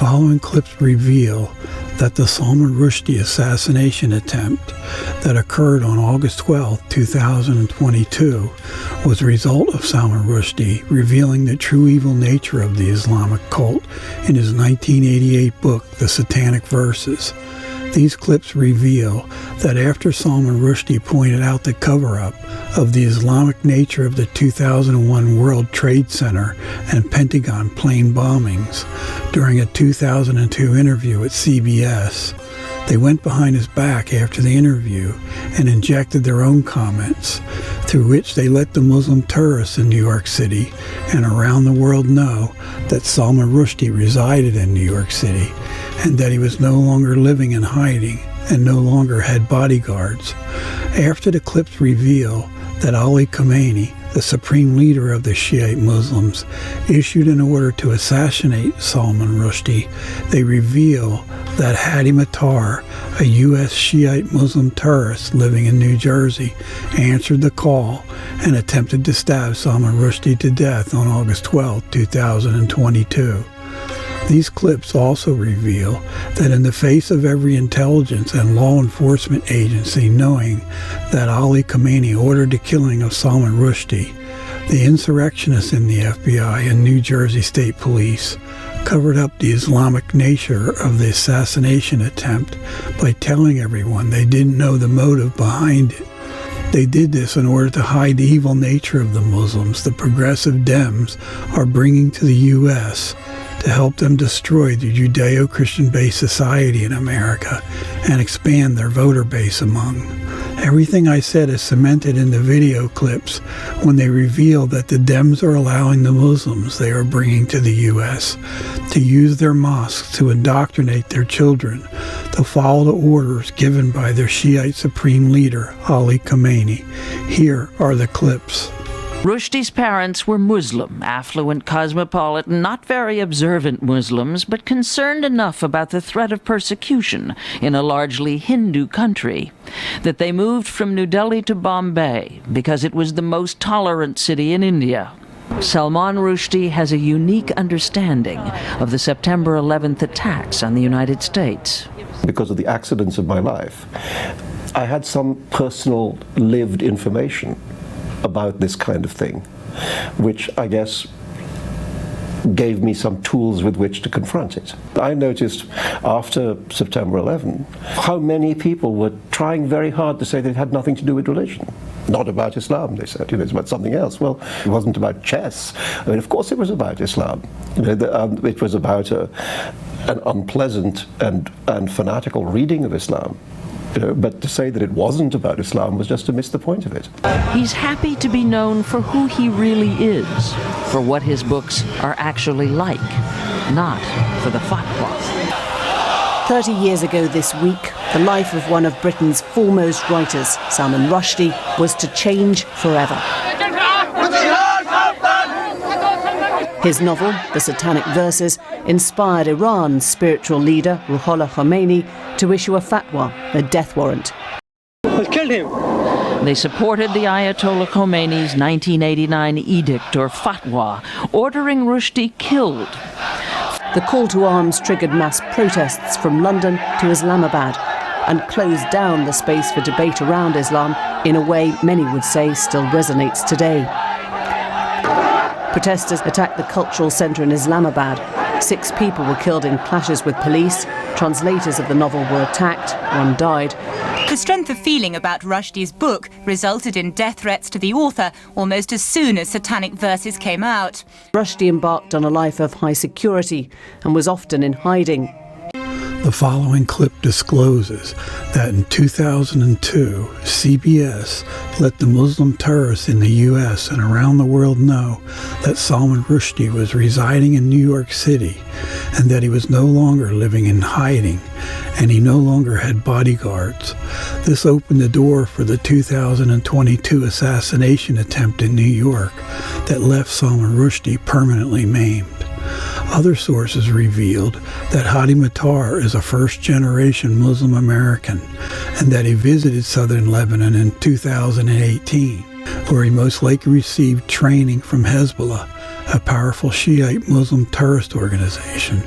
following clips reveal that the Salman Rushdie assassination attempt that occurred on August 12, 2022 was a result of Salman Rushdie revealing the true evil nature of the Islamic cult in his 1988 book, The Satanic Verses. These clips reveal that after Salman Rushdie pointed out the cover-up of the Islamic nature of the 2001 World Trade Center and Pentagon plane bombings during a 2002 interview at CBS, they went behind his back after the interview and injected their own comments, through which they let the Muslim terrorists in New York City and around the world know that Salman Rushdie resided in New York City and that he was no longer living in hiding and no longer had bodyguards. After the clips reveal that Ali Khamenei, the supreme leader of the Shiite Muslims, issued an order to assassinate Salman Rushdie, they reveal that Hadi Matar, a U.S. Shiite Muslim terrorist living in New Jersey, answered the call and attempted to stab Salman Rushdie to death on August 12, 2022. These clips also reveal that in the face of every intelligence and law enforcement agency knowing that Ali Khamenei ordered the killing of Salman Rushdie, the insurrectionists in the FBI and New Jersey State Police covered up the Islamic nature of the assassination attempt by telling everyone they didn't know the motive behind it. They did this in order to hide the evil nature of the Muslims the progressive Dems are bringing to the U.S. to help them destroy the Judeo-Christian-based society in America and expand their voter base among. Everything I said is cemented in the video clips when they reveal that the Dems are allowing the Muslims they are bringing to the U.S. to use their mosques to indoctrinate their children to follow the orders given by their Shiite supreme leader, Ali Khamenei. Here are the clips. Rushdie's parents were Muslim, affluent, cosmopolitan, not very observant Muslims, but concerned enough about the threat of persecution in a largely Hindu country that they moved from New Delhi to Bombay because it was the most tolerant city in India. Salman Rushdie has a unique understanding of the September 11th attacks on the United States. Because of the accidents of my life, I had some personal lived information about this kind of thing, which I guess gave me some tools with which to confront it. I noticed after September 11 how many people were trying very hard to say that it had nothing to do with religion. Not about Islam, they said. It's about something else. Well, it wasn't about chess. I mean, of course it was about Islam. It was about an unpleasant and fanatical reading of Islam. But to say that it wasn't about Islam was just to miss the point of it. He's happy to be known for who he really is, for what his books are actually like, not for the fatwa. 30 years ago this week, the life of one of Britain's foremost writers, Salman Rushdie, was to change forever. His novel, The Satanic Verses, inspired Iran's spiritual leader, Ruhollah Khomeini, to issue a fatwa, a death warrant. Killed him. They supported the Ayatollah Khomeini's 1989 edict, or fatwa, ordering Rushdie killed. The call to arms triggered mass protests from London to Islamabad and closed down the space for debate around Islam in a way many would say still resonates today. Protesters attacked the cultural centre in Islamabad. 6 people were killed in clashes with police. Translators of the novel were attacked. 1 died. The strength of feeling about Rushdie's book resulted in death threats to the author almost as soon as Satanic Verses came out. Rushdie embarked on a life of high security and was often in hiding. The following clip discloses that in 2002, CBS let the Muslim terrorists in the U.S. and around the world know that Salman Rushdie was residing in New York City and that he was no longer living in hiding and he no longer had bodyguards. This opened the door for the 2022 assassination attempt in New York that left Salman Rushdie permanently maimed. Other sources revealed that Hadi Matar is a first-generation Muslim American and that he visited southern Lebanon in 2018, where he most likely received training from Hezbollah, a powerful Shiite Muslim terrorist organization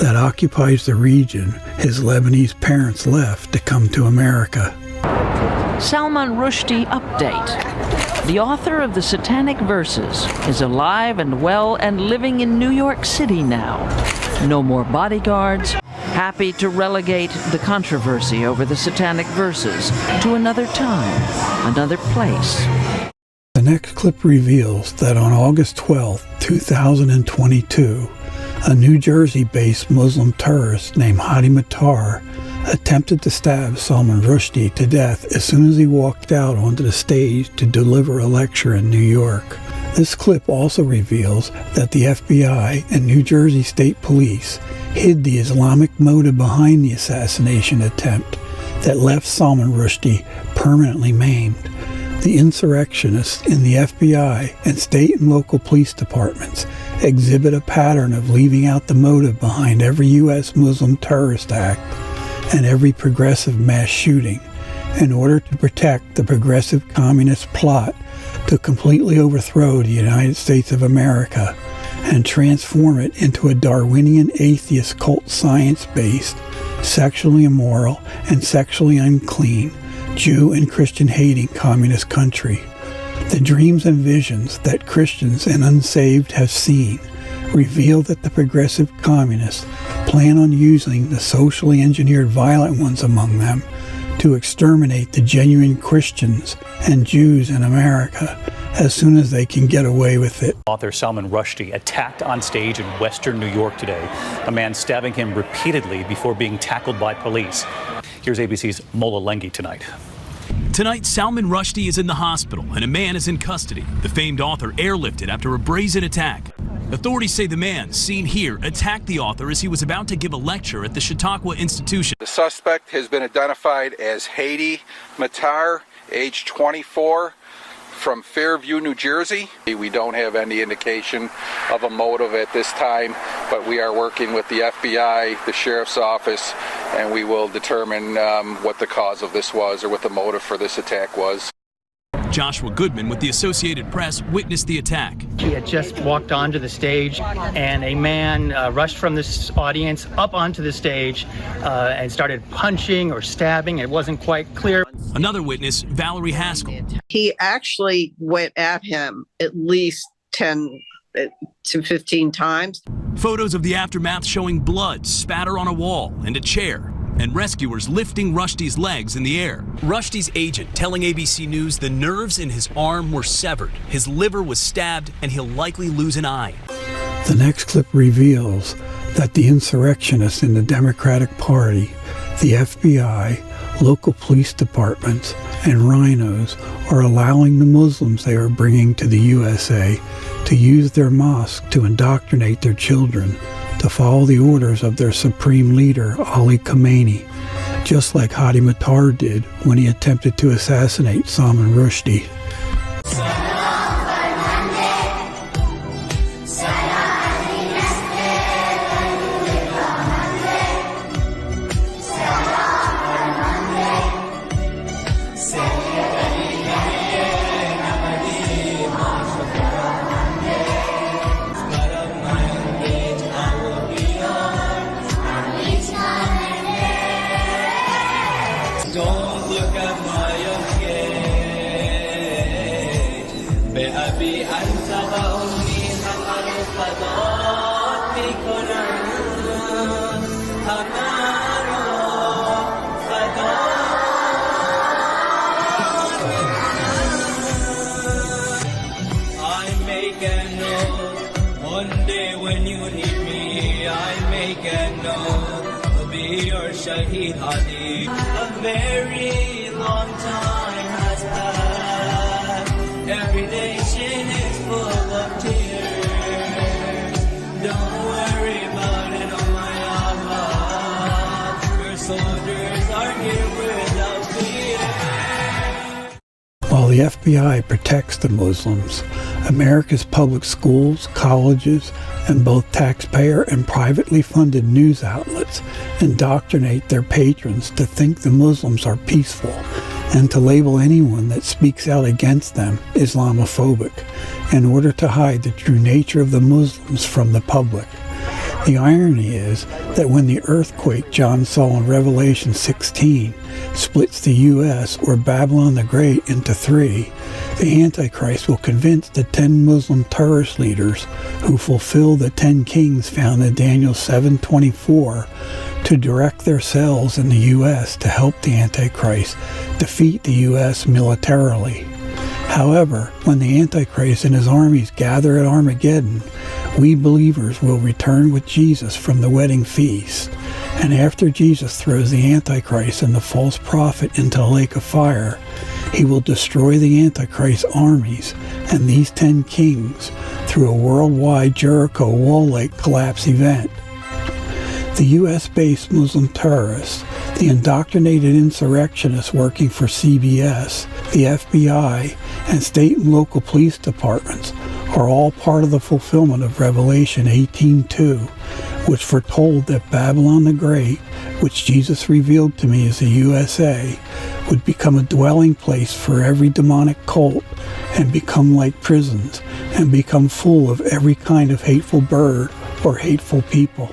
that occupies the region his Lebanese parents left to come to America. Salman Rushdie update. The author of the Satanic Verses is alive and well and living in New York City now. No more bodyguards. Happy to relegate the controversy over the Satanic Verses to another time, another place. The next clip reveals that on August 12, 2022, a New Jersey-based Muslim terrorist named Hadi Matar attempted to stab Salman Rushdie to death as soon as he walked out onto the stage to deliver a lecture in New York. This clip also reveals that the FBI and New Jersey State Police hid the Islamic motive behind the assassination attempt that left Salman Rushdie permanently maimed. The insurrectionists in the FBI and state and local police departments exhibit a pattern of leaving out the motive behind every U.S. Muslim terrorist act and every progressive mass shooting in order to protect the progressive communist plot to completely overthrow the United States of America and transform it into a Darwinian atheist cult science-based, sexually immoral and sexually unclean, Jew and Christian-hating communist country. The dreams and visions that Christians and unsaved have seen reveal that the progressive communists plan on using the socially engineered violent ones among them to exterminate the genuine Christians and Jews in America as soon as they can get away with it. Author Salman Rushdie attacked on stage in Western New York today, a man stabbing him repeatedly before being tackled by police. Here's ABC's Mola Lenghi tonight. Tonight, Salman Rushdie is in the hospital and a man is in custody. The famed author airlifted after a brazen attack. Authorities say the man, seen here, attacked the author as he was about to give a lecture at the Chautauqua Institution. The suspect has been identified as Hadi Matar, age 24, from Fairview, New Jersey. We don't have any indication of a motive at this time, but we are working with the FBI, the Sheriff's Office, and we will determine what the cause of this was or what the motive for this attack was. Joshua Goodman with the Associated Press witnessed the attack. He had just walked onto the stage and a man rushed from this audience up onto the stage and started punching or stabbing. It wasn't quite clear. Another witness, Valerie Haskell. He actually went at him at least 10 to 15 times. Photos of the aftermath showing blood spatter on a wall and a chair, and rescuers lifting Rushdie's legs in the air. Rushdie's agent telling ABC News the nerves in his arm were severed, his liver was stabbed, and he'll likely lose an eye. The next clip reveals that the insurrectionists in the Democratic Party, the FBI, local police departments, and rhinos are allowing the Muslims they are bringing to the USA to use their mosque to indoctrinate their children to follow the orders of their supreme leader, Ali Khamenei, just like Hadi Matar did when he attempted to assassinate Salman Rushdie. One day when you need me, I make it known. I'll be your Shaheed Hadi. A very long time has passed. Every nation is full of tears. Don't worry about it, oh my Allah. Your soldiers are here without fear. While the FBI protects the Muslims, America's public schools, colleges, and both taxpayer and privately funded news outlets indoctrinate their patrons to think the Muslims are peaceful and to label anyone that speaks out against them Islamophobic in order to hide the true nature of the Muslims from the public. The irony is that when the earthquake John saw in Rev.18 splits the U.S. or Babylon the Great into three, the Antichrist will convince the 10 Muslim terrorist leaders who fulfill the 10 kings found in Daniel 7:24 to direct their cells in the U.S. to help the Antichrist defeat the U.S. militarily. However, when the Antichrist and his armies gather at Armageddon, we believers will return with Jesus from the wedding feast. And after Jesus throws the Antichrist and the false prophet into a lake of fire, he will destroy the Antichrist's armies and these 10 kings through a worldwide Jericho wall-like collapse event. The U.S.-based Muslim terrorists, the indoctrinated insurrectionists working for CBS, the FBI, and state and local police departments are all part of the fulfillment of Revelation 18:2, which foretold that Babylon the Great, which Jesus revealed to me as the USA, would become a dwelling place for every demonic cult and become like prisons and become full of every kind of hateful bird or hateful people.